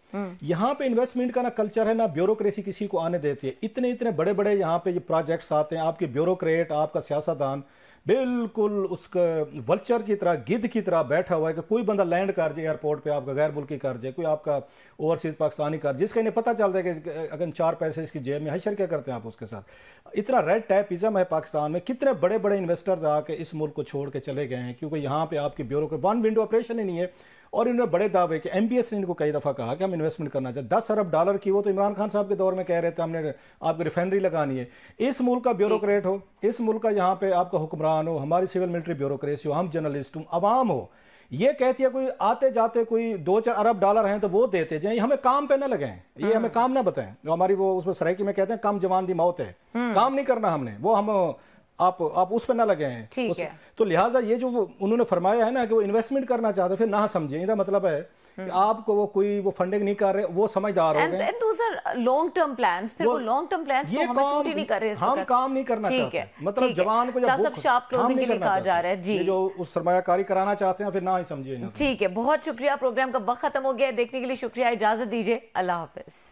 یہاں پہ انویسٹمنٹ کا نہ کلچر ہے, نہ بیوروکریسی کسی کو آنے دیتی ہے. اتنے بڑے یہاں پہ یہ پروجیکٹس آتے ہیں, آپ کے بیوروکریٹ, آپ کا سیاستدان بالکل اس کا ولچر کی طرح, گدھ کی طرح بیٹھا ہوا ہے کہ کوئی بندہ لینڈ کر جائے ایئرپورٹ پہ, آپ کا غیر ملکی کر جائے, کوئی آپ کا اوورسیز پاکستانی کر, جس کا انہیں پتہ چلتا ہے کہ اگر 4 پیسے اس کی جیب میں, حشر کیا کرتے ہیں آپ اس کے ساتھ. اتنا ریڈ ٹیپزم ہے پاکستان میں. کتنے بڑے انویسٹرز آ کے اس ملک کو چھوڑ کے چلے گئے ہیں, کیونکہ یہاں پہ آپ کی بیوروکریٹ 1 ونڈو آپریشن ہی نہیں ہے. اور انہوں نے بڑے دعوے کہ MBS نے ان کو کئی دفعہ کہا کہ ہم انویسٹمنٹ کرنا چاہتے ہیں. $10 ارب کی, وہ تو عمران خان صاحب کے دور میں کہہ رہے تھے ہم نے آپ کو ریفائنری لگانی ہے. اس ملک کا بیوروکریٹ ہو, اس ملک کا یہاں پہ آپ کا حکمران ہو, ہماری سول ملٹری بیوروکریسی ہو, ہم جرنلسٹ ہوں, عوام ہو, یہ کہتی ہے کوئی آتے جاتے کوئی $2-4 ارب ہیں تو وہ دیتے جائیں, ہمیں کام پہ نہ لگائیں, یہ ہمیں کام نہ بتائیں. جو ہماری وہ اس میں سرائکی میں کہتے ہیں کم جوان دی موت ہے, کام نہیں کرنا ہم نے, وہ ہم آپ اس پہ نہ لگے ہیں. تو لہٰذا یہ جو انہوں نے فرمایا ہے نا کہ وہ انویسٹمنٹ کرنا چاہتے, پھر نہ سمجھیں. اس کا مطلب ہے کہ آپ کو وہ کوئی وہ فنڈنگ نہیں کر رہے, وہ سمجھدار ہو گئے. لانگ ٹرم پلانز, پھر وہ لانگ ٹرم پلانز کو ہم سوٹ ہی نہیں کر رہے. ہم کام نہیں کرنا چاہتے, مطلب جوان کو جب کام نہیں کرنا چاہ رہے ہیں, جو اس سرمایہ کاری کرانا چاہتے ہیں, پھر نہ ہی سمجھیے. ٹھیک ہے, بہت شکریہ. پروگرام کا وقت ختم ہو گیا, دیکھنے کے لیے شکریہ. اجازت دیجیے, اللہ حافظ.